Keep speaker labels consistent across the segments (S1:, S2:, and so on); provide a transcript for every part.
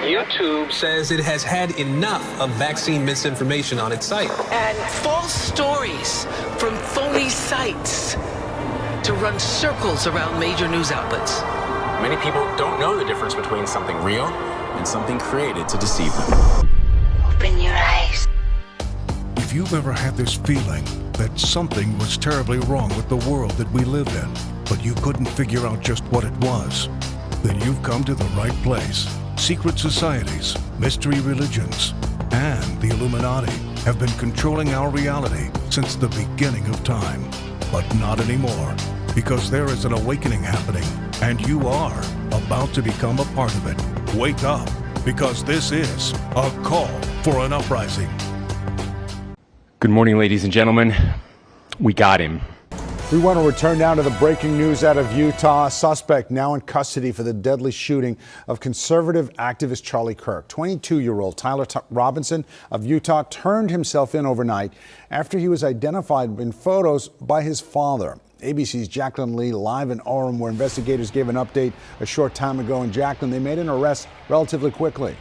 S1: YouTube says it has had enough of vaccine misinformation on its site.
S2: And false stories from phony sites to run circles around major news outlets.
S3: Many people don't know the difference between something real and something created to deceive them.
S4: Open your eyes.
S5: If you've ever had this feeling that something was terribly wrong with the world that we live in, but you couldn't figure out just what it was, then you've come to the right place. Secret societies, mystery religions, and the Illuminati have been controlling our reality since the beginning of time. But not anymore, because there is an awakening happening, and you are about to become a part of it. Wake up, because this is a call for an uprising.
S6: Good morning, ladies and gentlemen. We got him.
S7: We want to return now to the breaking news out of Utah. A suspect now in custody for the deadly shooting of conservative activist Charlie Kirk. 22-year-old Tyler Robinson of Utah turned himself in overnight after he was identified in photos by his father. ABC's Jacqueline Lee live in Orem, where investigators gave an update a short time ago. And Jacqueline, they made an arrest relatively quickly.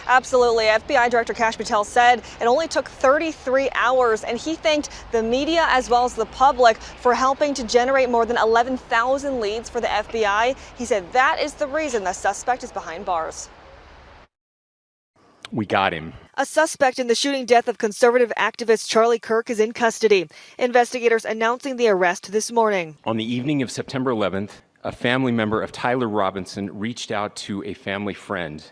S8: Absolutely. FBI Director Kash Patel said it only took 33 hours, and he thanked the media as well as the public for helping to generate more than 11,000 leads for the FBI. He said that is the reason the suspect is behind bars.
S6: We got him.
S8: A suspect in the shooting death of conservative activist Charlie Kirk is in custody. Investigators announcing the arrest this morning.
S6: On the evening of September 11th, a family member of Tyler Robinson reached out to a family friend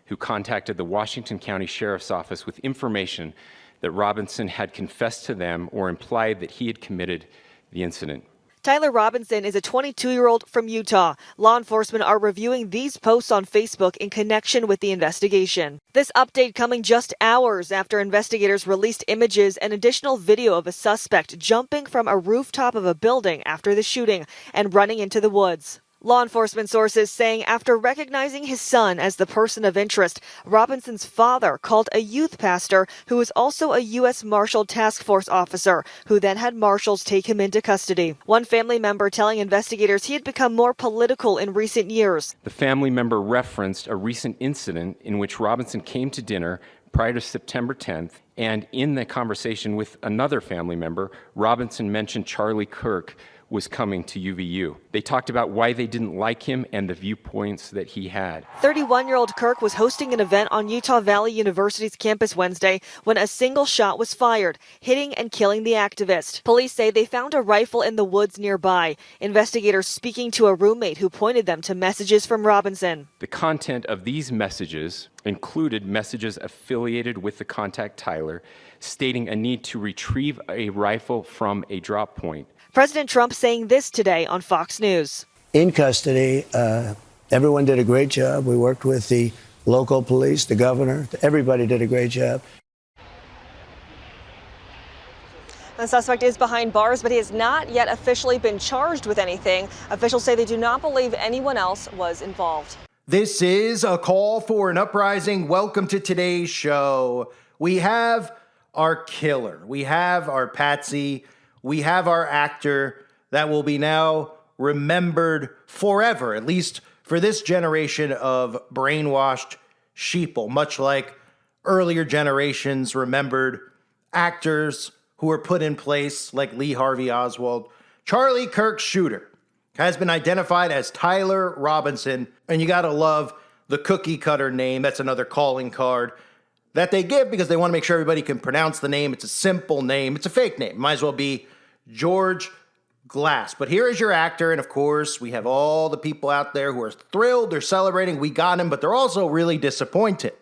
S6: who contacted the Washington County Sheriff's Office with information that Robinson had confessed to them or implied that he had committed the incident.
S8: Tyler Robinson is a 22-year-old from Utah. Law enforcement are reviewing these posts on Facebook in connection with the investigation. This update coming just hours after investigators released images and additional video of a suspect jumping from a rooftop of a building after the shooting and running into the woods. Law enforcement sources saying after recognizing his son as the person of interest, Robinson's father called a youth pastor who was also a U.S. Marshal Task Force officer, who then had marshals take him into custody. One family member telling investigators he had become more political in recent years.
S6: The family member referenced a recent incident in which Robinson came to dinner prior to September 10th, and in the conversation with another family member, Robinson mentioned Charlie Kirk was coming to UVU. They talked about why they didn't like him and the viewpoints that he had.
S8: 31-year-old Kirk was hosting an event on Utah Valley University's campus Wednesday when a single shot was fired, hitting and killing the activist. Police say they found a rifle in the woods nearby. Investigators speaking to a roommate who pointed them to messages from Robinson.
S6: The content of these messages included messages affiliated with the contact Tyler, stating a need to retrieve a rifle from a drop point.
S8: President Trump saying this today on Fox News.
S9: In custody, everyone did a great job. We worked with the local police, the governor. Everybody did a great job.
S8: The suspect is behind bars, but he has not yet officially been charged with anything. Officials say they do not believe anyone else was involved.
S10: This is a call for an uprising. Welcome to today's show. We have our killer. We have our patsy. We have our actor that will be now remembered forever, at least for this generation of brainwashed sheeple, much like earlier generations remembered actors who were put in place like Lee Harvey Oswald. Charlie Kirk's shooter has been identified as Tyler Robinson, and you gotta love the cookie cutter name. That's another calling card that they give because they want to make sure everybody can pronounce the name. It's a simple name. It's a fake name. Might as well be George Glass. But here is your actor, and of course, we have all the people out there who are thrilled, they're celebrating, we got him, but they're also really disappointed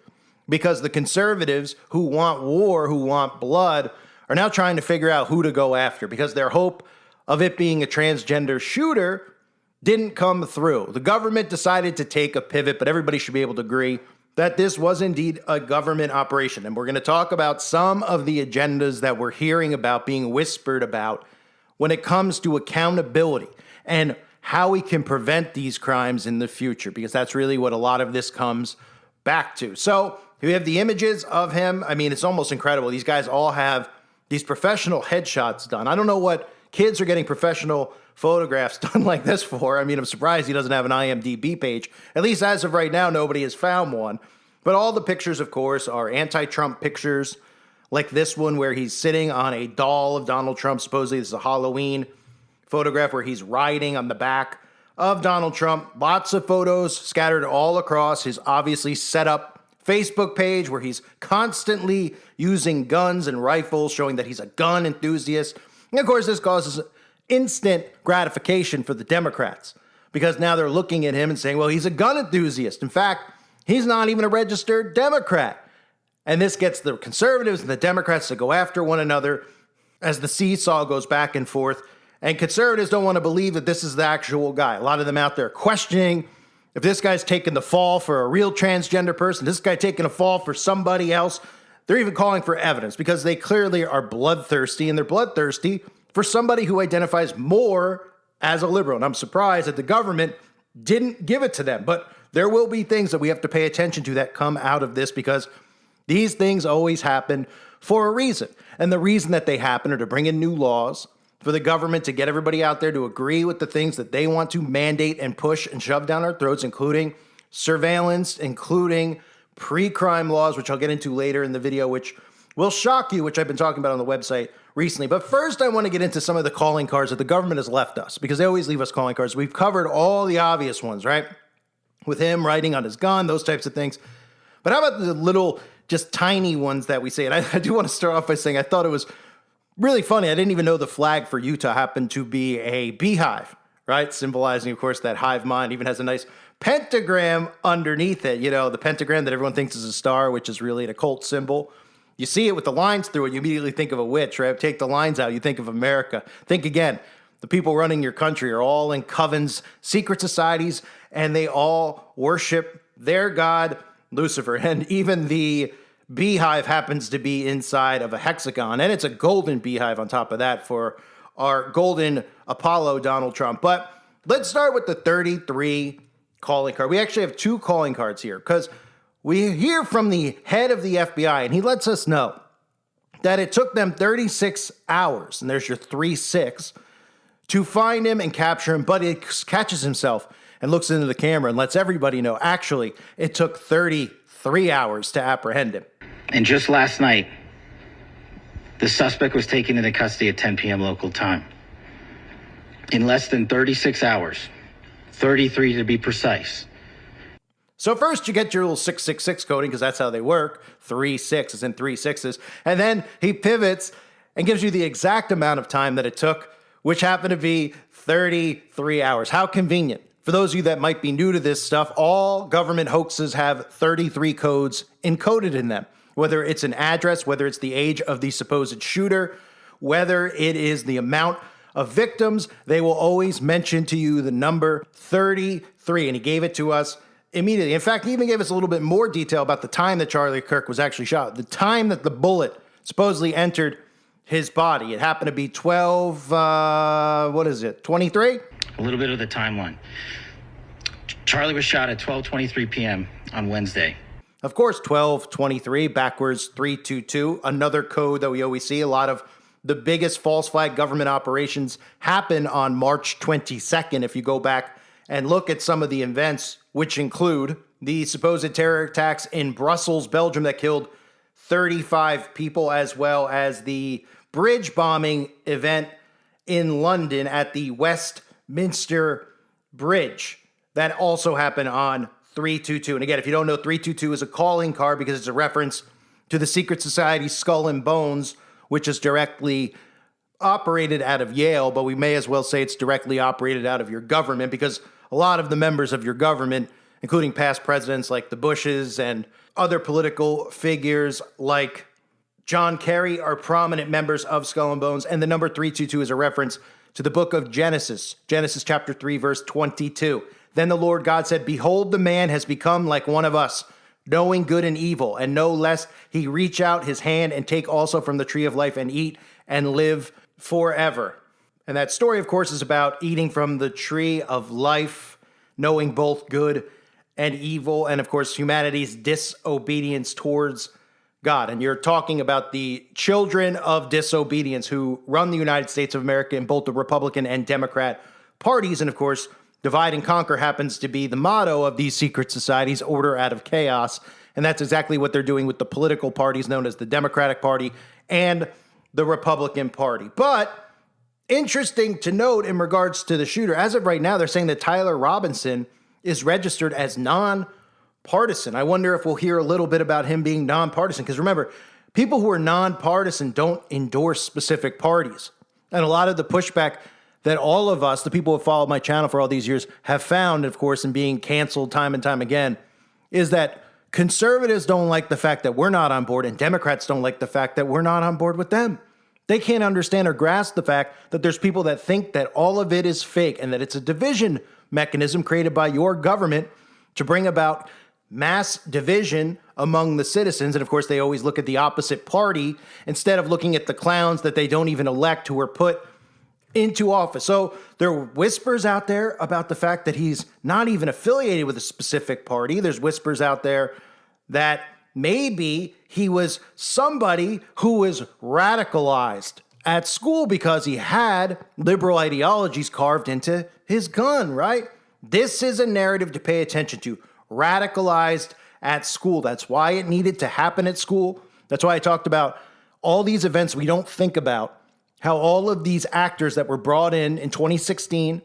S10: because the conservatives who want war, who want blood, are now trying to figure out who to go after because their hope of it being a transgender shooter didn't come through. The government decided to take a pivot, but everybody should be able to agree that this was indeed a government operation. And we're going to talk about some of the agendas that we're hearing about, being whispered about, when it comes to accountability and how we can prevent these crimes in the future, because that's really what a lot of this comes back to. So we have the images of him. I mean, it's almost incredible. These guys all have these professional headshots done. I don't know what kids are getting professional photographs done like this for. I mean, I'm surprised he doesn't have an IMDb page. At least as of right now, nobody has found one. But all the pictures, of course, are anti-Trump pictures, like this one where he's sitting on a doll of Donald Trump. Supposedly this is a Halloween photograph where he's riding on the back of Donald Trump. Lots of photos scattered all across his obviously set up Facebook page where he's constantly using guns and rifles, showing that he's a gun enthusiast. And of course, this causes instant gratification for the Democrats because now they're looking at him and saying, well, he's a gun enthusiast. In fact, he's not even a registered Democrat. And this gets the conservatives and the Democrats to go after one another as the seesaw goes back and forth. And conservatives don't want to believe that this is the actual guy. A lot of them out there questioning if this guy's taking the fall for a real transgender person, this guy taking a fall for somebody else. They're even calling for evidence because they clearly are bloodthirsty, and they're bloodthirsty for somebody who identifies more as a liberal. And I'm surprised that the government didn't give it to them. But there will be things that we have to pay attention to that come out of this because these things always happen for a reason. And the reason that they happen are to bring in new laws for the government to get everybody out there to agree with the things that they want to mandate and push and shove down our throats, including surveillance, including pre-crime laws, which I'll get into later in the video, which will shock you, which I've been talking about on the website recently. But first, I want to get into some of the calling cards that the government has left us because they always leave us calling cards. We've covered all the obvious ones, right? With him writing on his gun, those types of things. But how about the little, just tiny ones that we say? And I do want to start off by saying I thought it was really funny. I didn't even know the flag for Utah happened to be a beehive, right? Symbolizing, of course, that hive mind. Even has a nice pentagram underneath it. You know, the pentagram that everyone thinks is a star, which is really an occult symbol. You see it with the lines through it, you immediately think of a witch, right? Take the lines out, you think of America. Think again. The people running your country are all in covens, secret societies, and they all worship their god, Lucifer. And even the beehive happens to be inside of a hexagon, and it's a golden beehive on top of that for our golden Apollo Donald Trump. But let's start with the 33 calling card. We actually have two calling cards here because we hear from the head of the FBI, and he lets us know that it took them 36 hours, and there's your 3-6, to find him and capture him, but he catches himself and looks into the camera and lets everybody know, actually, it took 33 hours to apprehend him.
S11: And just last night, the suspect was taken into custody at 10 p.m. local time. In less than 36 hours, 33 to be precise.
S10: So first you get your little 666 coding because that's how they work. 3 6s and 3 6s. And then he pivots and gives you the exact amount of time that it took, which happened to be 33 hours. How convenient. For those of you that might be new to this stuff, all government hoaxes have 33 codes encoded in them. Whether it's an address, whether it's the age of the supposed shooter, whether it is the amount of victims, they will always mention to you the number 33. And he gave it to us immediately. In fact, he even gave us a little bit more detail about the time that Charlie Kirk was actually shot, the time that the bullet supposedly entered his body. It happened to be 23?
S11: A little bit of the timeline. Charlie was shot at 12:23 p.m. on Wednesday.
S10: Of course, 1223, backwards 322, another code that we always see. A lot of the biggest false flag government operations happen on March 22nd. If you go back and look at some of the events, which include the supposed terror attacks in Brussels, Belgium, that killed 35 people, as well as the bridge bombing event in London at the Westminster Bridge. That also happened on 322. And again, if you don't know, 322 is a calling card because it's a reference to the secret society Skull and Bones, which is directly operated out of Yale, but we may as well say it's directly operated out of your government because a lot of the members of your government, including past presidents like the Bushes and other political figures like John Kerry, are prominent members of Skull and Bones. And the number 322 is a reference to the book of Genesis, Genesis chapter 3, verse 22. Then the Lord God said, "Behold, the man has become like one of us, knowing good and evil, and no less he reach out his hand and take also from the tree of life and eat and live forever." And that story, of course, is about eating from the tree of life, knowing both good and evil, and of course, humanity's disobedience towards God. And you're talking about the children of disobedience who run the United States of America in both the Republican and Democrat parties. And of course, divide and conquer happens to be the motto of these secret societies, order out of chaos. And that's exactly what they're doing with the political parties known as the Democratic Party and the Republican Party. But interesting to note in regards to the shooter, as of right now, they're saying that Tyler Robinson is registered as nonpartisan. I wonder if we'll hear a little bit about him being nonpartisan, because remember, people who are nonpartisan don't endorse specific parties. And a lot of the pushback that all of us, the people who have followed my channel for all these years, have found, of course, in being canceled time and time again, is that conservatives don't like the fact that we're not on board, and Democrats don't like the fact that we're not on board with them. They can't understand or grasp the fact that there's people that think that all of it is fake and that it's a division mechanism created by your government to bring about mass division among the citizens. And of course, they always look at the opposite party instead of looking at the clowns that they don't even elect who are put into office. So there are whispers out there about the fact that he's not even affiliated with a specific party. There's whispers out there that maybe he was somebody who was radicalized at school because he had liberal ideologies carved into his gun, right? This is a narrative to pay attention to. Radicalized at school. That's why it needed to happen at school. That's why I talked about all these events we don't think about. How all of these actors that were brought in 2016,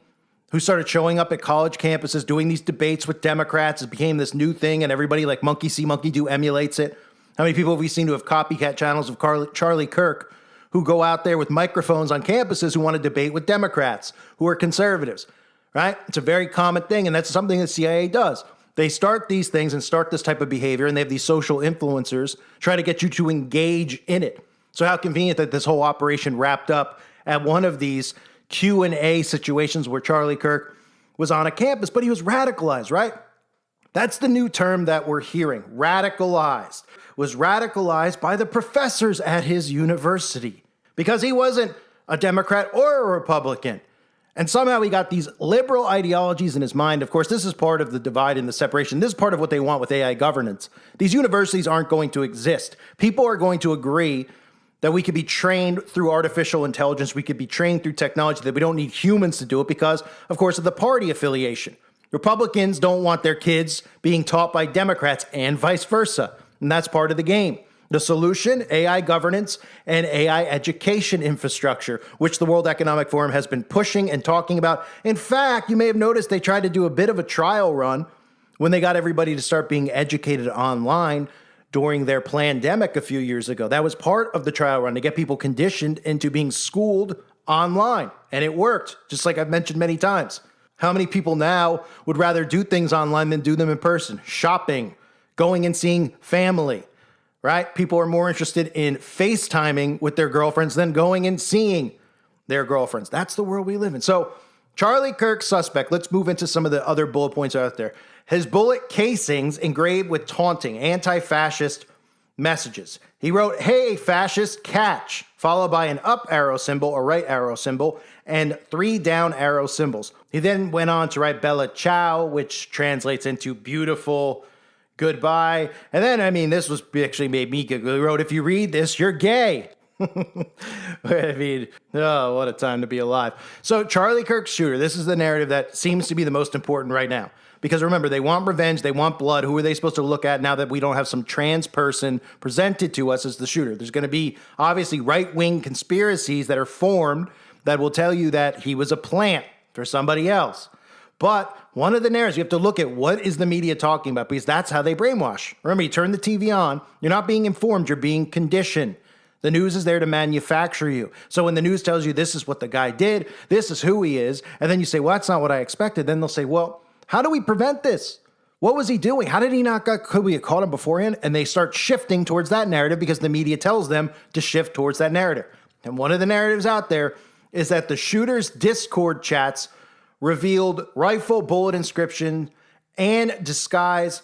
S10: who started showing up at college campuses, doing these debates with Democrats, it became this new thing, and everybody like monkey see, monkey do emulates it. How many people have we seen who have copycat channels of Charlie Kirk, who go out there with microphones on campuses who want to debate with Democrats, who are conservatives, right? It's a very common thing, and that's something the CIA does. They start these things and start this type of behavior, and they have these social influencers try to get you to engage in it. So how convenient that this whole operation wrapped up at one of these Q&A situations where Charlie Kirk was on a campus, but he was radicalized, right? That's the new term that we're hearing, radicalized. Was radicalized by the professors at his university because he wasn't a Democrat or a Republican. And somehow he got these liberal ideologies in his mind. Of course, this is part of the divide and the separation. This is part of what they want with AI governance. These universities aren't going to exist. People are going to agree that we could be trained through artificial intelligence. We could be trained through technology, that we don't need humans to do it because, of course, of the party affiliation. Republicans don't want their kids being taught by Democrats and vice versa. And that's part of the game. The solution, AI governance and AI education infrastructure, which the World Economic Forum has been pushing and talking about. In fact, you may have noticed they tried to do a bit of a trial run when they got everybody to start being educated online during their plandemic a few years ago. That was part of the trial run to get people conditioned into being schooled online. And it worked, just like I've mentioned many times. How many people now would rather do things online than do them in person? Shopping, going and seeing family, right? People are more interested in FaceTiming with their girlfriends than going and seeing their girlfriends. That's the world we live in. So Charlie Kirk suspect, let's move into some of the other bullet points out there. His bullet casings engraved with taunting, anti-fascist messages. He wrote, "Hey, fascist, catch," followed by an up arrow symbol, a right arrow symbol, and 3 down arrow symbols. He then went on to write Bella Ciao, which translates into beautiful goodbye. And then, this was actually made me giggle. He wrote, "If you read this, you're gay." Oh, what a time to be alive. So Charlie Kirk's shooter, this is the narrative that seems to be the most important right now. Because remember, they want revenge, they want blood. Who are they supposed to look at now that we don't have some trans person presented to us as the shooter? There's going to be, obviously, right-wing conspiracies that are formed that will tell you that he was a plant for somebody else. But one of the narratives, you have to look at what is the media talking about, because that's how they brainwash. Remember, you turn the TV on, you're not being informed, you're being conditioned. The news is there to manufacture you. So when the news tells you this is what the guy did, this is who he is, and then you say, well, that's not what I expected, then they'll say, well, how do we prevent this? What was he doing? How did he not could we have caught him beforehand? And they start shifting towards that narrative because the media tells them to shift towards that narrative. And one of the narratives out there is that the shooter's Discord chats revealed rifle bullet inscription and disguise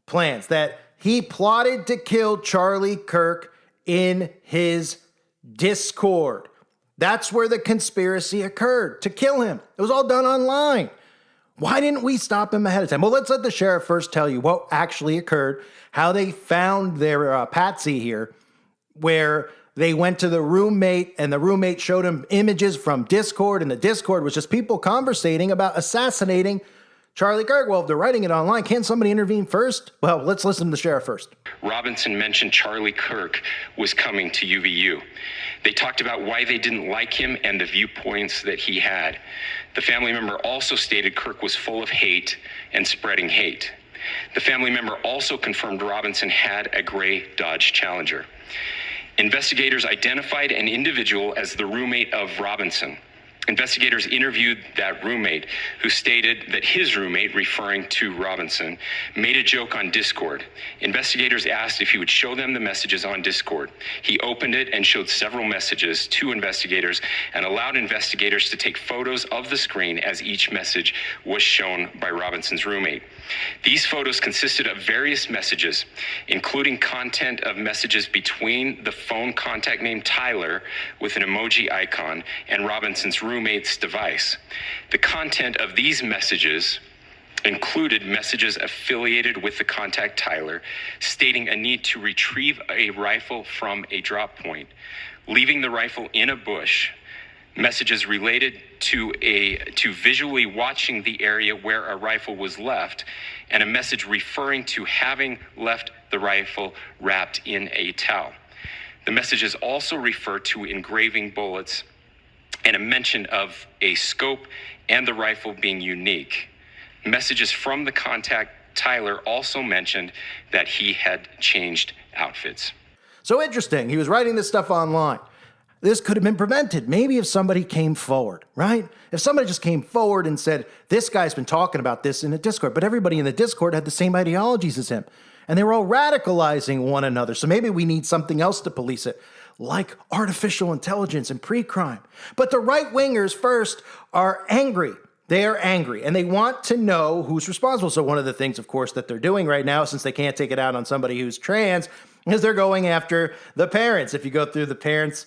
S10: plans, that he plotted to kill Charlie Kirk in his Discord. That's where the conspiracy occurred, to kill him. It was all done online. Why didn't we stop him ahead of time? Well, let's let the sheriff first tell you what actually occurred, how they found their patsy here, where they went to the roommate, and the roommate showed him images from Discord, and the Discord was just people conversating about assassinating Charlie Kirk. Well, if they're writing it online, can't somebody intervene first? Well, let's listen to the sheriff first.
S6: Robinson mentioned Charlie Kirk was coming to UVU. They talked about why they didn't like him and the viewpoints that he had. The family member also stated Kirk was full of hate and spreading hate. The family member also confirmed Robinson had a gray Dodge Challenger. Investigators identified an individual as the roommate of Robinson. Investigators interviewed that roommate, who stated that his roommate, referring to Robinson, made a joke on Discord. Investigators asked if he would show them the messages on Discord. He opened it and showed several messages to investigators and allowed investigators to take photos of the screen as each message was shown by Robinson's roommate. These photos consisted of various messages, including content of messages between the phone contact named Tyler with an emoji icon and Robinson's roommate's device. The content of these messages included messages affiliated with the contact Tyler, stating a need to retrieve a rifle from a drop point, leaving the rifle in a bush, messages related to visually watching the area where a rifle was left, and a message referring to having left the rifle wrapped in a towel. The messages also refer to engraving bullets and a mention of a scope and the rifle being unique. Messages from the contact Tyler also mentioned that he had changed outfits.
S10: So interesting. He was writing this stuff online. This could have been prevented. Maybe if somebody came forward, right? If somebody just came forward and said, this guy's been talking about this in the Discord, but everybody in the Discord had the same ideologies as him, and they were all radicalizing one another. So maybe we need something else to police it, like artificial intelligence and pre-crime. But the right-wingers first are angry. They are angry, and they want to know who's responsible. So one of the things, of course, that they're doing right now, since they can't take it out on somebody who's trans, is they're going after the parents. If you go through the parents'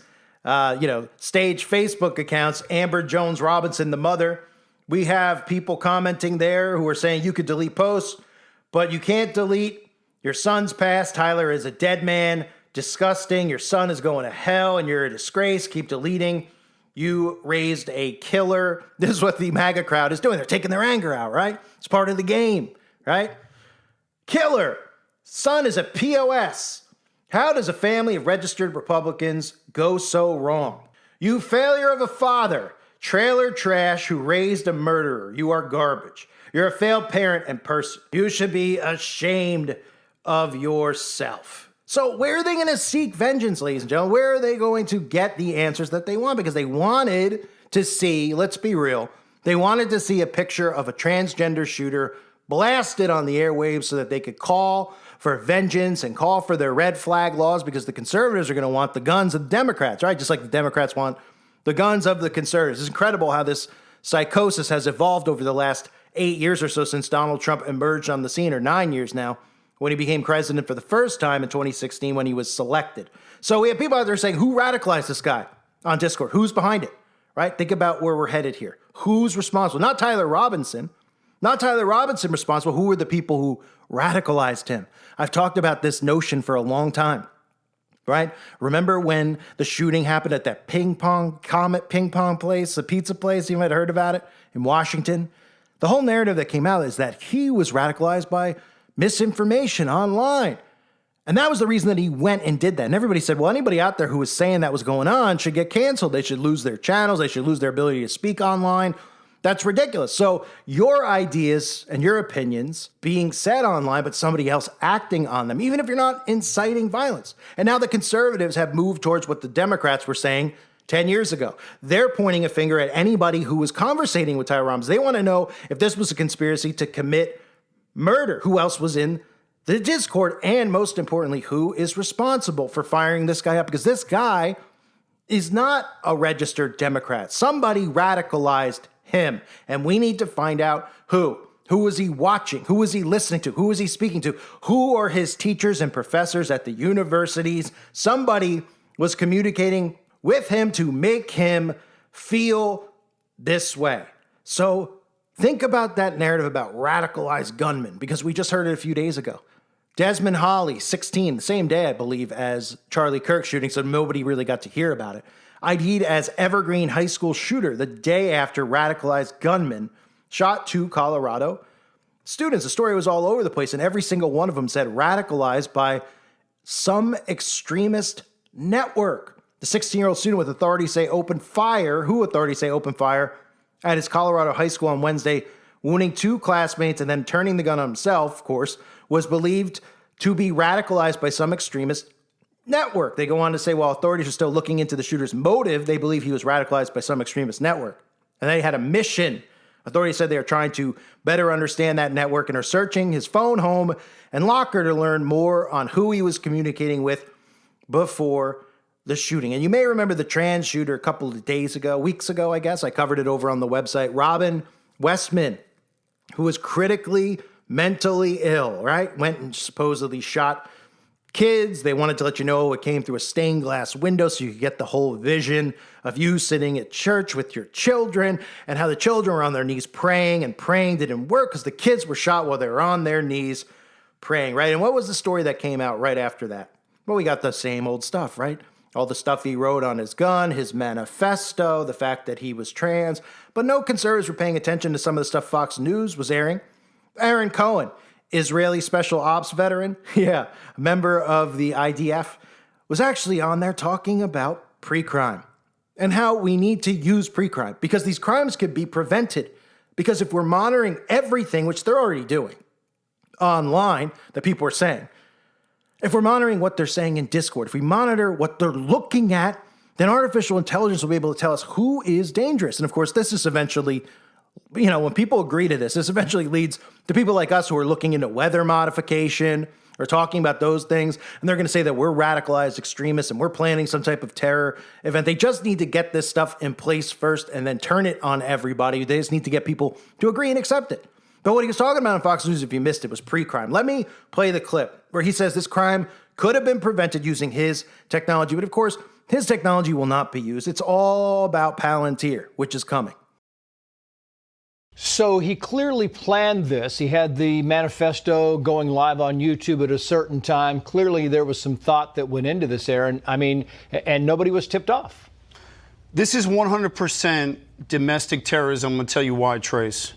S10: stage Facebook accounts, Amber Jones Robinson, the mother, we have people commenting there who are saying you could delete posts, but you can't delete your son's past. Tyler is a dead man. Disgusting. Your son is going to hell and you're a disgrace. Keep deleting. You raised a killer. This is what the MAGA crowd is doing. They're taking their anger out, right? It's part of the game, right? Killer. Son is a POS. How does a family of registered Republicans go so wrong? You failure of a father, trailer trash who raised a murderer. You are garbage. You're a failed parent and person. You should be ashamed of yourself. So where are they going to seek vengeance, ladies and gentlemen? Where are they going to get the answers that they want? Because they wanted to see, let's be real, they wanted to see a picture of a transgender shooter blasted on the airwaves so that they could call for vengeance and call for their red flag laws, because the conservatives are going to want the guns of the Democrats, right? Just like the Democrats want the guns of the conservatives. It's incredible how this psychosis has evolved over the last 8 years or so since Donald Trump emerged on the scene, or 9 years now, when he became president for the first time in 2016 when he was selected. So we have people out there saying, who radicalized this guy on Discord? Who's behind it, right? Think about where we're headed here. Who's responsible? Not Tyler Robinson. Not Tyler Robinson responsible. Who were the people who radicalized him? I've talked about this notion for a long time, right? Remember when the shooting happened at that Comet ping pong place, the pizza place, you might have heard about it, in Washington? The whole narrative that came out is that he was radicalized by misinformation online. And that was the reason that he went and did that. And everybody said, well, anybody out there who was saying that was going on should get canceled. They should lose their channels. They should lose their ability to speak online. That's ridiculous. So your ideas and your opinions being said online, but somebody else acting on them, even if you're not inciting violence. And now the conservatives have moved towards what the Democrats were saying 10 years ago. They're pointing a finger at anybody who was conversating with Tyler Robinson. They want to know if this was a conspiracy to commit murder. Who else was in the Discord? And most importantly, who is responsible for firing this guy up? Because this guy is not a registered Democrat. Somebody radicalized him. And we need to find out who. Who was he watching? Who was he listening to? Who was he speaking to? Who are his teachers and professors at the universities? Somebody was communicating with him to make him feel this way. So think about that narrative about radicalized gunmen, because we just heard it a few days ago. Desmond Holly, 16, the same day, I believe, as Charlie Kirk shooting, so nobody really got to hear about it. ID'd as Evergreen High School shooter the day after radicalized gunman shot 2 Colorado students. The story was all over the place, and every single one of them said radicalized by some extremist network. The 16-year-old student with authorities say opened fire at his Colorado high school on Wednesday, wounding 2 classmates and then turning the gun on himself, of course, was believed to be radicalized by some extremist network. They go on to say while authorities are still looking into the shooter's motive, they believe he was radicalized by some extremist network. And they had a mission. Authorities said they are trying to better understand that network and are searching his phone, home, and locker to learn more on who he was communicating with before the shooting. And you may remember the trans shooter a couple of weeks ago, I guess. I covered it over on the website. Robin Westman, who was critically mentally ill, right? Went and supposedly shot kids. They wanted to let you know it came through a stained glass window so you could get the whole vision of you sitting at church with your children and how the children were on their knees praying, and praying didn't work because the kids were shot while they were on their knees praying, right? And what was the story that came out right after that? Well, we got the same old stuff, right? All the stuff he wrote on his gun, his manifesto, the fact that he was trans. But no conservatives were paying attention to some of the stuff Fox News was airing. Aaron Cohen, Israeli special ops veteran, a member of the IDF, was actually on there talking about pre-crime and how we need to use pre-crime because these crimes could be prevented. Because if we're monitoring everything, which they're already doing online, that people are saying, if we're monitoring what they're saying in Discord, if we monitor what they're looking at, then artificial intelligence will be able to tell us who is dangerous. And of course, this is eventually, when people agree to this eventually leads to people like us who are looking into weather modification or talking about those things. And they're going to say that we're radicalized extremists and we're planning some type of terror event. They just need to get this stuff in place first and then turn it on everybody. They just need to get people to agree and accept it. But what he was talking about on Fox News, if you missed it, was pre-crime. Let me play the clip where he says this crime could have been prevented using his technology. But of course, his technology will not be used. It's all about Palantir, which is coming.
S12: So he clearly planned this. He had the manifesto going live on YouTube at a certain time. Clearly there was some thought that went into this, Aaron. And nobody was tipped off.
S13: This is 100% domestic terrorism. I'm going to tell you why, Trace.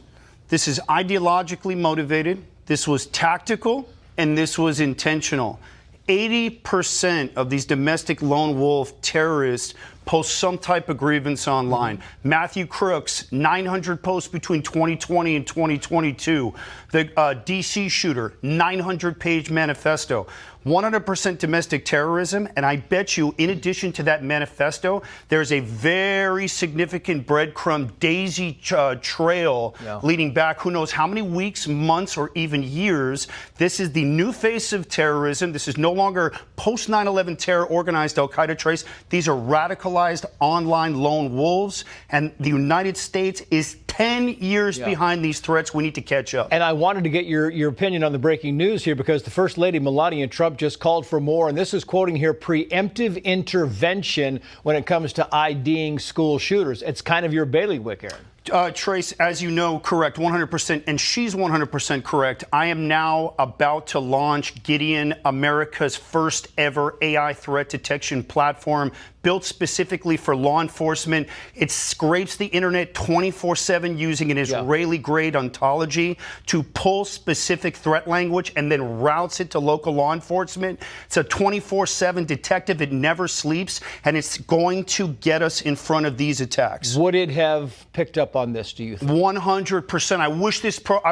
S13: This is ideologically motivated, this was tactical, and this was intentional. 80% of these domestic lone wolf terrorists post some type of grievance online. Matthew Crooks, 900 posts between 2020 and 2022. The DC shooter, 900-page manifesto. 100% domestic terrorism, and I bet you, in addition to that manifesto, there's a very significant breadcrumb daisy trail leading back who knows how many weeks, months, or even years. This is the new face of terrorism. This is no longer post 9/11 terror organized Al-Qaeda trace. These are radicalized online lone wolves, and the United States is 10 years behind these threats. We need to catch up.
S12: And I wanted to get your opinion on the breaking news here because the First Lady, Melania Trump, just called for more, and this is quoting here, preemptive intervention when it comes to IDing school shooters. It's kind of your bailiwick, Aaron.
S13: Trace, as you know, correct, 100%, and she's 100% correct. I am now about to launch Gideon, America's first ever AI threat detection platform built specifically for law enforcement. It scrapes the internet 24/7 using an Israeli-grade ontology to pull specific threat language and then routes it to local law enforcement. It's a 24/7 detective. It never sleeps, and it's going to get us in front of these attacks.
S12: Would it have picked up on this, do you think?
S13: 100%. I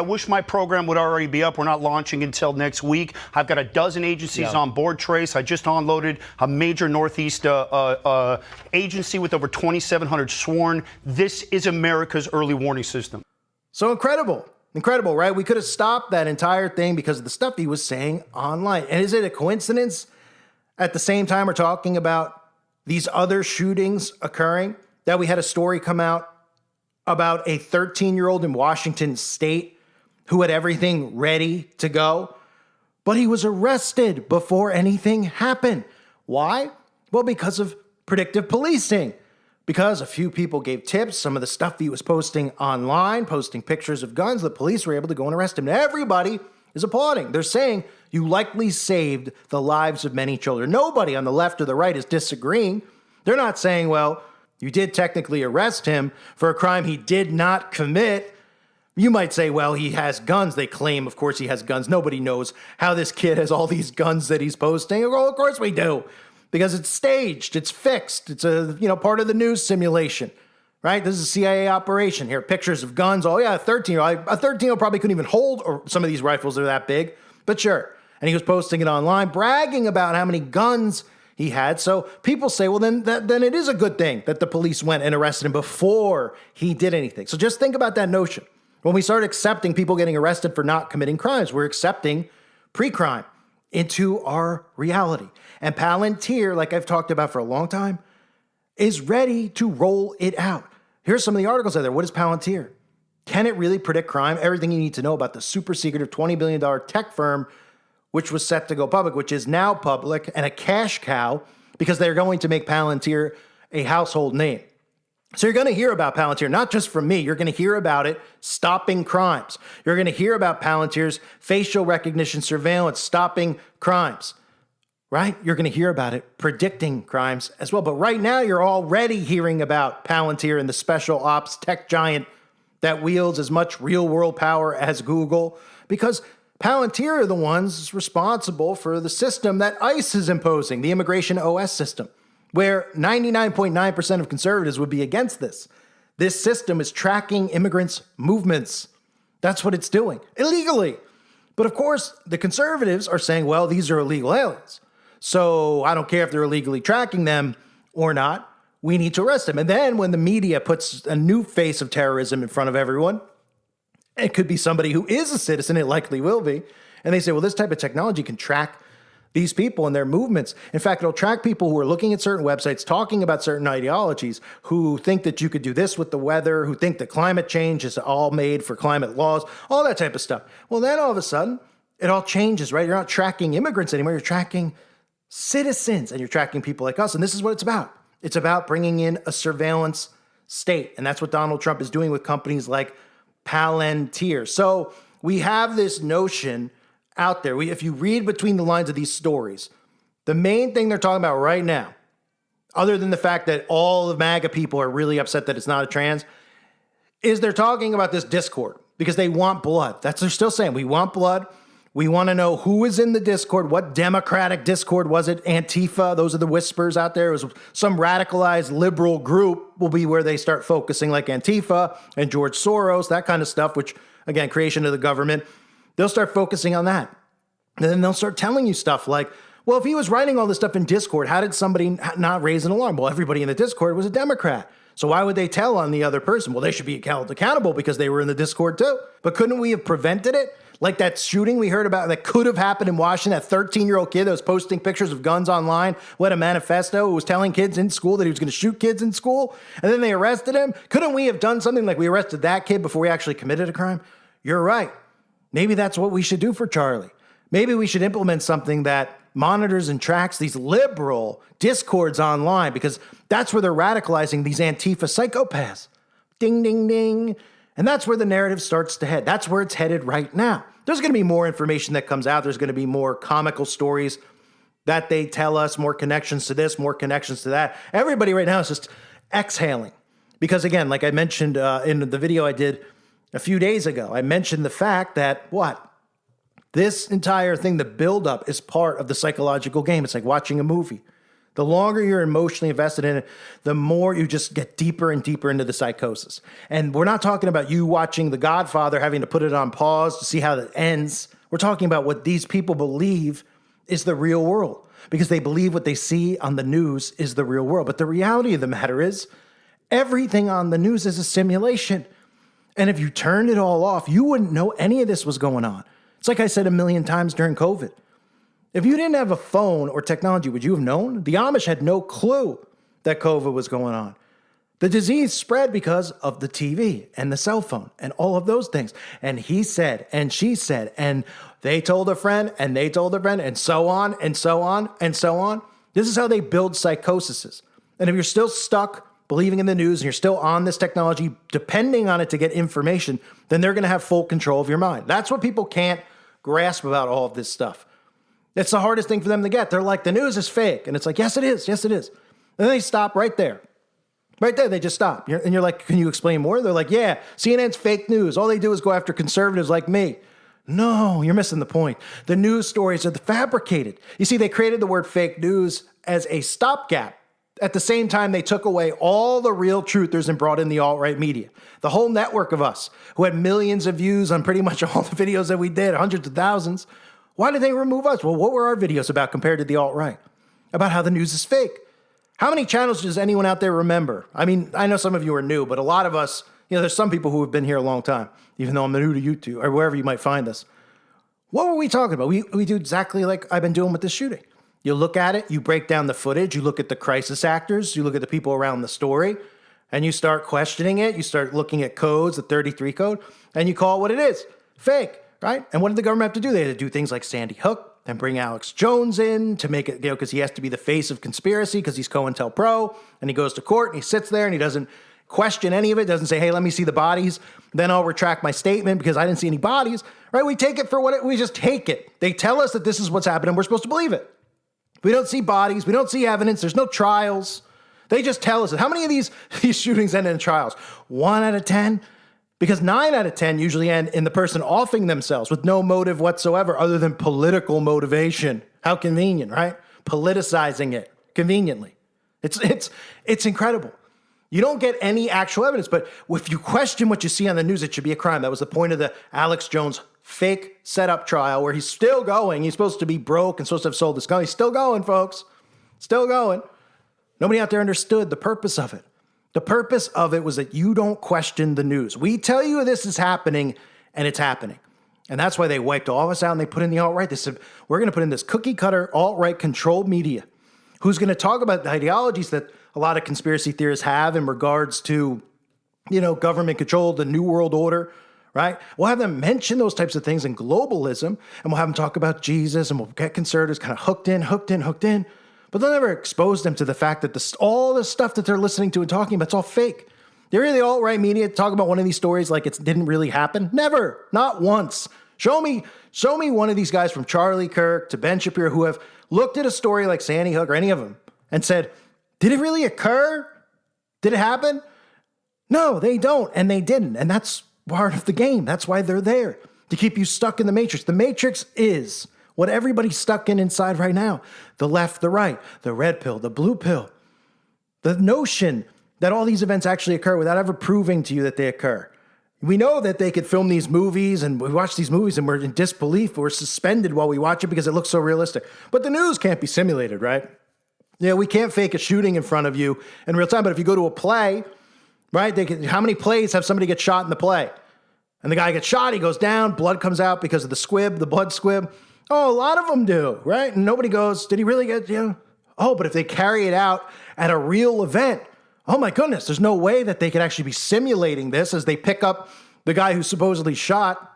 S13: wish my program would already be up. We're not launching until next week. I've got a dozen agencies on board, Trace. I just unloaded a major Northeast agency with over 2,700 sworn. This is America's early warning system.
S10: So incredible, right? We could have stopped that entire thing because of the stuff he was saying online. And is it a coincidence at the same time we're talking about these other shootings occurring that we had a story come out about a 13-year-old in Washington State who had everything ready to go, but he was arrested before anything happened. Why? Well, because of predictive policing. Because a few people gave tips, some of the stuff he was posting online, posting pictures of guns, the police were able to go and arrest him. And everybody is applauding. They're saying You likely saved the lives of many children. Nobody on the left or the right is disagreeing. They're not saying, well, you did technically arrest him for a crime he did not commit. You might say, well, he has guns. They claim, of course, he has guns. Nobody knows how this kid has all these guns that he's posting. Well, of course we do, because it's staged, it's fixed, it's a part of the news simulation, right? This is a CIA operation. Here, pictures of guns. Oh yeah, a 13-year-old probably couldn't even hold or some of these rifles. They're that big, but sure. And he was posting it online, bragging about how many guns he had. So people say, well, then it is a good thing that the police went and arrested him before he did anything. So just think about that notion. When we start accepting people getting arrested for not committing crimes, we're accepting pre-crime into our reality. And Palantir, like I've talked about for a long time, is ready to roll it out. Here's some of the articles out there. What is Palantir? Can it really predict crime? Everything you need to know about the super secretive $20 billion tech firm, which was set to go public, which is now public, and a cash cow, because they're going to make Palantir a household name. So you're going to hear about Palantir, not just from me. You're going to hear about it stopping crimes. You're going to hear about Palantir's facial recognition surveillance stopping crimes, right? You're going to hear about it predicting crimes as well. But right now, you're already hearing about Palantir and the special ops tech giant that wields as much real world power as Google, because Palantir are the ones responsible for the system that ICE is imposing, the immigration OS system, where 99.9% of conservatives would be against this. This system is tracking immigrants' movements. That's what it's doing, illegally. But of course, the conservatives are saying, well, these are illegal aliens. So I don't care if they're illegally tracking them or not. We need to arrest them. And then when the media puts a new face of terrorism in front of everyone, it could be somebody who is a citizen, it likely will be, and they say, well, this type of technology can track these people and their movements. In fact, it'll track people who are looking at certain websites, talking about certain ideologies, who think that you could do this with the weather, who think that climate change is all made for climate laws, all that type of stuff. Well, then all of a sudden, it all changes, right? You're not tracking immigrants anymore. You're tracking citizens, and you're tracking people like us. And this is what it's about. It's about bringing in a surveillance state. And that's what Donald Trump is doing with companies like Palantir. So we have this notion out there. If you read between the lines of these stories, the main thing they're talking about right now, other than the fact that all of MAGA people are really upset that it's not a trans, is they're talking about this Discord because they want blood. That's what they're still saying. We want blood. We want to know who is in the Discord. What Democratic Discord was it? Antifa. Those are the whispers out there. It was some radicalized liberal group will be where they start focusing, like Antifa and George Soros, that kind of stuff, which, again, creation of the government. They'll start focusing on that. And then they'll start telling you stuff like, well, if he was writing all this stuff in Discord, how did somebody not raise an alarm? Well, everybody in the Discord was a Democrat. So why would they tell on the other person? Well, they should be held accountable because they were in the Discord too. But couldn't we have prevented it? Like that shooting we heard about that could have happened in Washington, that 13-year-old kid that was posting pictures of guns online, led a manifesto, who was telling kids in school that he was going to shoot kids in school, and then they arrested him. Couldn't we have done something like we arrested that kid before we actually committed a crime? You're right. Maybe that's what we should do for Charlie. Maybe we should implement something that monitors and tracks these liberal discords online, because that's where they're radicalizing these Antifa psychopaths. Ding, ding, ding. And that's where the narrative starts to head. That's where it's headed right now. There's going to be more information that comes out. There's going to be more comical stories that they tell us, more connections to this, more connections to that. Everybody right now is just exhaling. Because again, like I mentioned in the video I did a few days ago, I mentioned the fact that this entire thing, the buildup, is part of the psychological game. It's like watching a movie. The longer you're emotionally invested in it, the more you just get deeper and deeper into the psychosis. And we're not talking about you watching The Godfather, having to put it on pause to see how it ends. We're talking about what these people believe is the real world, because they believe what they see on the news is the real world. But the reality of the matter is everything on the news is a simulation. And if you turned it all off, you wouldn't know any of this was going on. It's like I said a million times during COVID. If you didn't have a phone or technology, would you have known? The Amish had no clue that COVID was going on. The disease spread because of the TV and the cell phone and all of those things. And he said, and she said, and they told a friend, and they told a friend, and so on, and so on, and so on. This is how they build psychoses. And if you're still stuck believing in the news and you're still on this technology, depending on it to get information, then they're going to have full control of your mind. That's what people can't grasp about all of this stuff. It's the hardest thing for them to get. They're like, the news is fake. And it's like, yes, it is. Yes, it is. And then they stop right there. Right there, they just stop. And you're like, can you explain more? They're like, yeah, CNN's fake news. All they do is go after conservatives like me. No, you're missing the point. The news stories are fabricated. You see, they created the word fake news as a stopgap. At the same time, they took away all the real truthers and brought in the alt-right media. The whole network of us who had millions of views on pretty much all the videos that we did, hundreds of thousands. Why did they remove us? Well, what were our videos about compared to the alt-right? About how the news is fake. How many channels does anyone out there remember? I mean, I know some of you are new, but a lot of us, there's some people who have been here a long time, even though I'm new to YouTube or wherever you might find us. What were we talking about? We do exactly like I've been doing with this shooting. You look at it, you break down the footage, you look at the crisis actors, you look at the people around the story, and you start questioning it. You start looking at codes, the 33 code, and you call it what it is, fake. Right? And what did the government have to do? They had to do things like Sandy Hook and bring Alex Jones in to make it, because he has to be the face of conspiracy because he's COINTELPRO, and he goes to court and he sits there and he doesn't question any of it, doesn't say, hey, let me see the bodies, then I'll retract my statement because I didn't see any bodies, right? We take it for we just take it. They tell us that this is what's happening. We're supposed to believe it. We don't see bodies. We don't see evidence. There's no trials. They just tell us it. How many of these shootings end in trials? 1 out of 10? Because 9 out of 10 usually end in the person offing themselves with no motive whatsoever other than political motivation. How convenient, right? Politicizing it conveniently. It's incredible. You don't get any actual evidence, but if you question what you see on the news, it should be a crime. That was the point of the Alex Jones fake setup trial where he's still going. He's supposed to be broke and supposed to have sold this gun. He's still going, folks. Still going. Nobody out there understood the purpose of it. The purpose of it was that you don't question the news. We tell you this is happening, and it's happening. And that's why they wiped all of us out and they put in the alt-right. They said, we're going to put in this cookie-cutter alt-right controlled media who's going to talk about the ideologies that a lot of conspiracy theorists have in regards to, government control, the New World Order, right? We'll have them mention those types of things in globalism, and we'll have them talk about Jesus, and we'll get conservatives kind of hooked in. But they'll never expose them to the fact that all the stuff that they're listening to and talking about, it's all fake. They're in the alt-right media talk about one of these stories like it didn't really happen. Never, not once. Show me one of these guys from Charlie Kirk to Ben Shapiro who have looked at a story like Sandy Hook or any of them and said, did it really occur? Did it happen? No, they don't, and they didn't. And that's part of the game. That's why they're there, to keep you stuck in the matrix. The matrix is what everybody's stuck in inside right now. The left, the right, the red pill, the blue pill. The notion that all these events actually occur without ever proving to you that they occur. We know that they could film these movies, and we watch these movies and we're in disbelief. We're suspended while we watch it because it looks so realistic. But the news can't be simulated, right? Yeah, we can't fake a shooting in front of you in real time. But if you go to a play, right, how many plays have somebody get shot in the play? And the guy gets shot, he goes down, blood comes out because of the blood squib. Oh, a lot of them do, right? And nobody goes, did he really get, Oh, but if they carry it out at a real event, oh my goodness, there's no way that they could actually be simulating this as they pick up the guy who's supposedly shot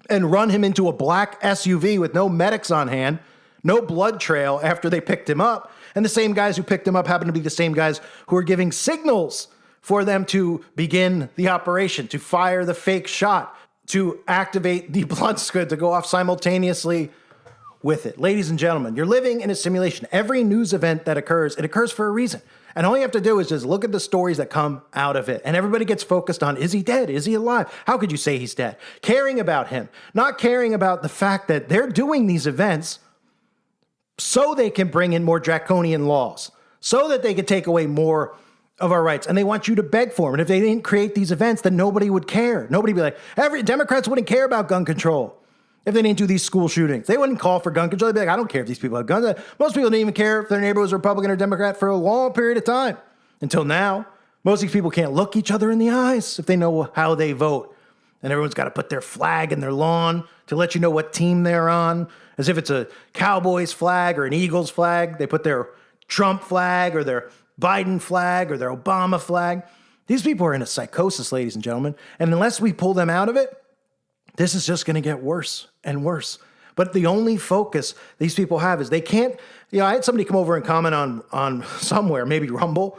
S10: and run him into a black SUV with no medics on hand, no blood trail after they picked him up. And the same guys who picked him up happen to be the same guys who are giving signals for them to begin the operation, to fire the fake shot, to activate the blood squid to go off simultaneously with it. Ladies and gentlemen, you're living in a simulation. Every news event that occurs, it occurs for a reason. And all you have to do is just look at the stories that come out of it. And everybody gets focused on, is he dead? Is he alive? How could you say he's dead? Caring about him, not caring about the fact that they're doing these events so they can bring in more draconian laws, so that they can take away more of our rights. And they want you to beg for them. And if they didn't create these events, then nobody would care. Nobody would be like, Democrats wouldn't care about gun control if they didn't do these school shootings. They wouldn't call for gun control. They'd be like, I don't care if these people have guns. Most people didn't even care if their neighbor was Republican or Democrat for a long period of time. Until now, most of these people can't look each other in the eyes if they know how they vote. And everyone's got to put their flag in their lawn to let you know what team they're on, as if it's a Cowboys flag or an Eagles flag. They put their Trump flag or their Biden flag or their Obama flag. These people are in a psychosis, ladies and gentlemen. And unless we pull them out of it, this is just going to get worse and worse. But the only focus these people have is they can't, I had somebody come over and comment on somewhere, maybe Rumble,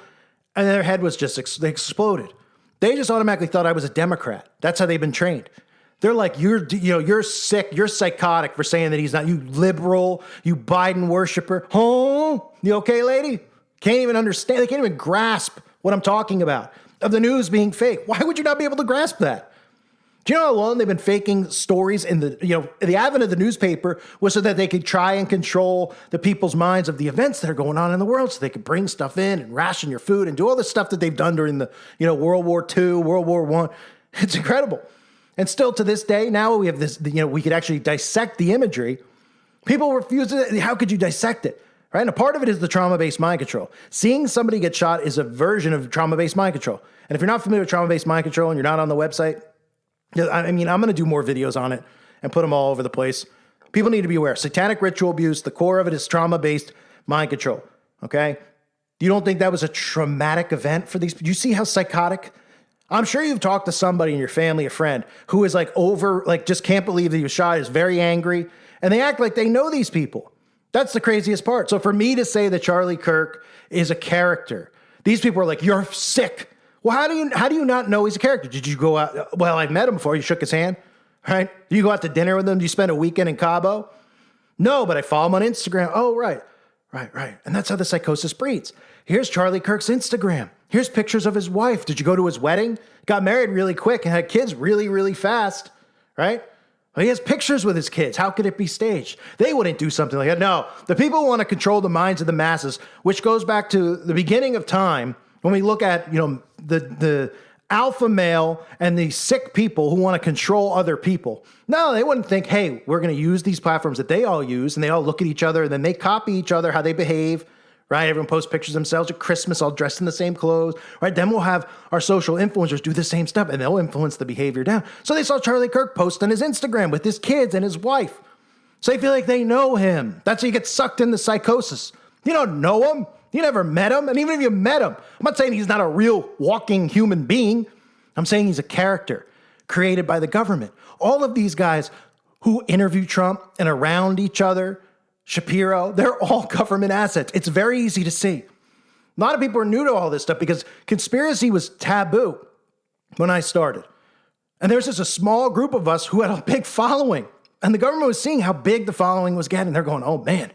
S10: and their head was just, they exploded. They just automatically thought I was a Democrat. That's how they've been trained. They're like, you're sick, you're psychotic for saying that he's not, you liberal, you Biden worshiper. Oh, you okay, lady? Can't even understand, they can't even grasp what I'm talking about, of the news being fake. Why would you not be able to grasp that? Do you know how long they've been faking stories in the advent of the newspaper was so that they could try and control the people's minds of the events that are going on in the world, so they could bring stuff in and ration your food and do all the stuff that they've done during the, World War II, World War I. It's incredible. And still to this day, now we have this, we could actually dissect the imagery. People refuse to, how could you dissect it? Right? And a part of it is the trauma-based mind control. Seeing somebody get shot is a version of trauma-based mind control. And if you're not familiar with trauma-based mind control and you're not on the website, I mean, I'm going to do more videos on it and put them all over the place. People need to be aware. Satanic ritual abuse, the core of it is trauma-based mind control, okay? You don't think that was a traumatic event for these? Do you see how psychotic? I'm sure you've talked to somebody in your family, a friend, who is just can't believe that he was shot, is very angry, and they act like they know these people. That's the craziest part. So for me to say that Charlie Kirk is a character, these people are like, you're sick. Well, how do you not know he's a character? Did you go out? Well, I've met him before. You shook his hand, right? Do you go out to dinner with him? Do you spend a weekend in Cabo? No, but I follow him on Instagram. Oh, right. And that's how the psychosis breeds. Here's Charlie Kirk's Instagram. Here's pictures of his wife. Did you go to his wedding? Got married really quick and had kids really, really fast, right? Well, he has pictures with his kids. How could it be staged? They wouldn't do something like that. No, the people who want to control the minds of the masses, which goes back to the beginning of time. When we look at, the alpha male and the sick people who want to control other people, no, they wouldn't think, hey, we're going to use these platforms that they all use, and they all look at each other, and then they copy each other, how they behave, right? Everyone posts pictures of themselves at Christmas, all dressed in the same clothes, right? Then we'll have our social influencers do the same stuff, and they'll influence the behavior down. So they saw Charlie Kirk post on his Instagram with his kids and his wife. So they feel like they know him. That's how you get sucked into psychosis. You don't know him. You never met him. And even if you met him, I'm not saying he's not a real walking human being. I'm saying he's a character created by the government. All of these guys who interview Trump and around each other, Shapiro, they're all government assets. It's very easy to see. A lot of people are new to all this stuff because conspiracy was taboo when I started. And there's just a small group of us who had a big following. And the government was seeing how big the following was getting. They're going, oh, man.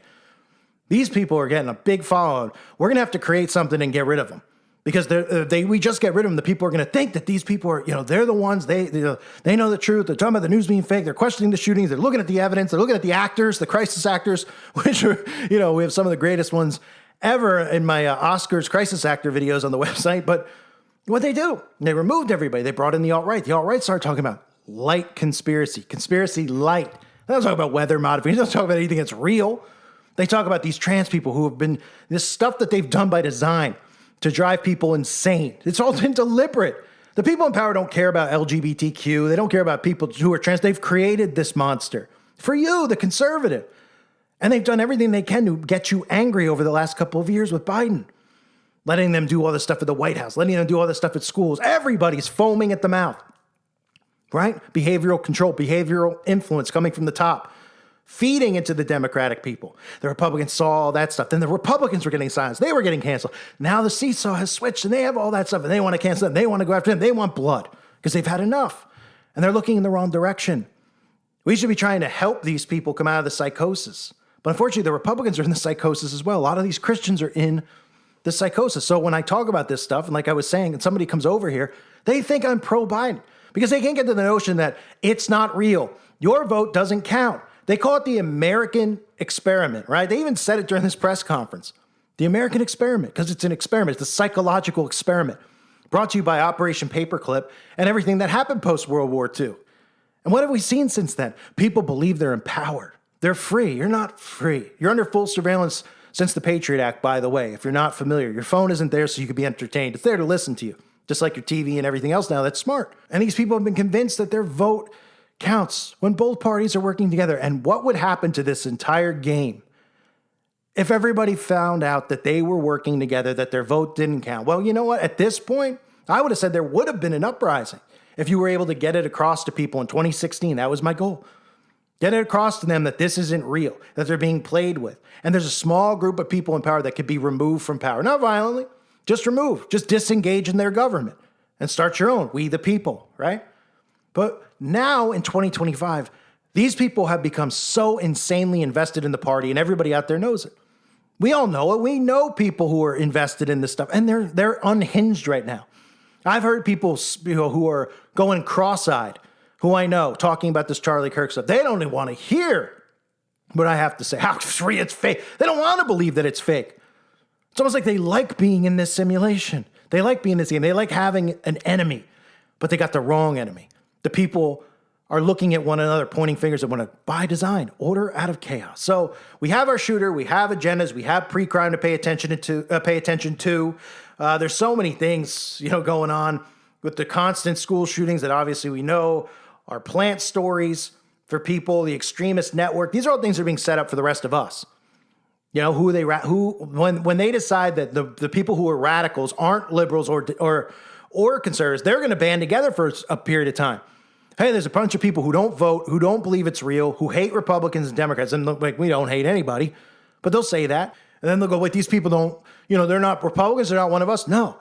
S10: These people are getting a big following. We're going to have to create something and get rid of them. Because we just get rid of them. The people are going to think that these people are, they're the ones, they know the truth. They're talking about the news being fake. They're questioning the shootings. They're looking at the evidence. They're looking at the actors, the crisis actors, which are, we have some of the greatest ones ever in my Oscars crisis actor videos on the website. But what they do, they removed everybody. They brought in the alt-right. The alt-right started talking about light conspiracy light. They don't talk about weather modification. They don't talk about anything that's real. They talk about these trans people who have been, this stuff that they've done by design to drive people insane. It's all been deliberate. The people in power don't care about LGBTQ. They don't care about people who are trans. They've created this monster for you, the conservative. And they've done everything they can to get you angry over the last couple of years with Biden. Letting them do all this stuff at the White House, letting them do all this stuff at schools. Everybody's foaming at the mouth, right? Behavioral control, behavioral influence coming from the top. Feeding into the Democratic people. The Republicans saw all that stuff. Then the Republicans were getting silenced. They were getting canceled. Now the seesaw has switched and they have all that stuff and they want to cancel them. They want to go after them. They want blood because they've had enough. And they're looking in the wrong direction. We should be trying to help these people come out of the psychosis. But unfortunately, the Republicans are in the psychosis as well. A lot of these Christians are in the psychosis. So when I talk about this stuff, and like I was saying, and somebody comes over here, they think I'm pro-Biden because they can't get to the notion that it's not real. Your vote doesn't count. They call it the American experiment, right? They even said it during this press conference. The American experiment, because it's an experiment. It's a psychological experiment brought to you by Operation Paperclip and everything that happened post-World War II. And what have we seen since then? People believe they're empowered. They're free. You're not free. You're under full surveillance since the Patriot Act, by the way. If you're not familiar, your phone isn't there so you can be entertained. It's there to listen to you, just like your TV and everything else now. That's smart. And these people have been convinced that their vote counts when both parties are working together. And what would happen to this entire game if everybody found out that they were working together, that their vote didn't count? Well, you know what? At this point, I would have said there would have been an uprising if you were able to get it across to people in 2016. That was my goal. Get it across to them that this isn't real, that they're being played with. And there's a small group of people in power that could be removed from power. Not violently, just remove, just disengage in their government and start your own. We the people, right? But now in 2025, these people have become so insanely invested in the party, and everybody out there knows it. We all know it. We know people who are invested in this stuff, and they're unhinged right now. I've heard people who are going cross-eyed, who I know, talking about this Charlie Kirk stuff. They don't even want to hear what I have to say. How free it's fake. They don't want to believe that it's fake. It's almost like they like being in this simulation. They like being in this game. They like having an enemy, but they got the wrong enemy. The people are looking at one another, pointing fingers at one another. By design, order out of chaos. So we have our shooter, we have agendas, we have pre-crime to pay attention to. There's so many things, going on with the constant school shootings that obviously we know are plant stories for people, the extremist network. These are all things that are being set up for the rest of us. When they decide that the people who are radicals aren't liberals or conservatives, they're going to band together for a period of time. Hey, there's a bunch of people who don't vote, who don't believe it's real, who hate Republicans and Democrats. And we don't hate anybody, but they'll say that. And then they'll go, wait, these people don't, they're not Republicans, they're not one of us? No.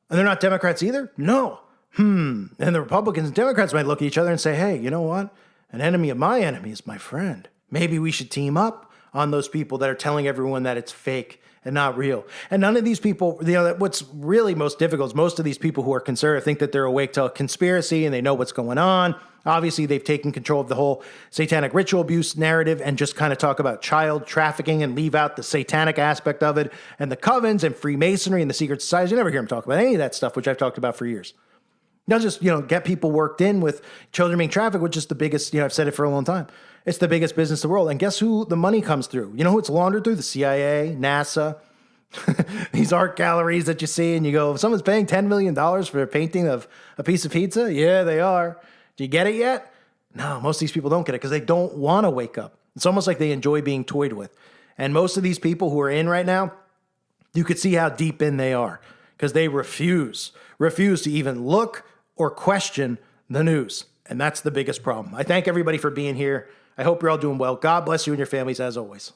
S10: And they're not Democrats either? No. And the Republicans and Democrats might look at each other and say, hey, you know what? An enemy of my enemy is my friend. Maybe we should team up on those people that are telling everyone that it's fake and not real. And none of these people, what's really most difficult is most of these people who are conservative think that they're awake to a conspiracy and they know what's going on. Obviously, they've taken control of the whole satanic ritual abuse narrative and just kind of talk about child trafficking and leave out the satanic aspect of it and the covens and Freemasonry and the secret societies. You never hear them talk about any of that stuff, which I've talked about for years. Not just, get people worked in with children being trafficked, which is the biggest, I've said it for a long time. It's the biggest business in the world. And guess who the money comes through? You know who it's laundered through? The CIA, NASA, these art galleries that you see. And you go, if someone's paying $10 million for a painting of a piece of pizza? Yeah, they are. Do you get it yet? No, most of these people don't get it because they don't want to wake up. It's almost like they enjoy being toyed with. And most of these people who are in right now, you could see how deep in they are because they refuse to even look or question the news. And that's the biggest problem. I thank everybody for being here. I hope you're all doing well. God bless you and your families as always.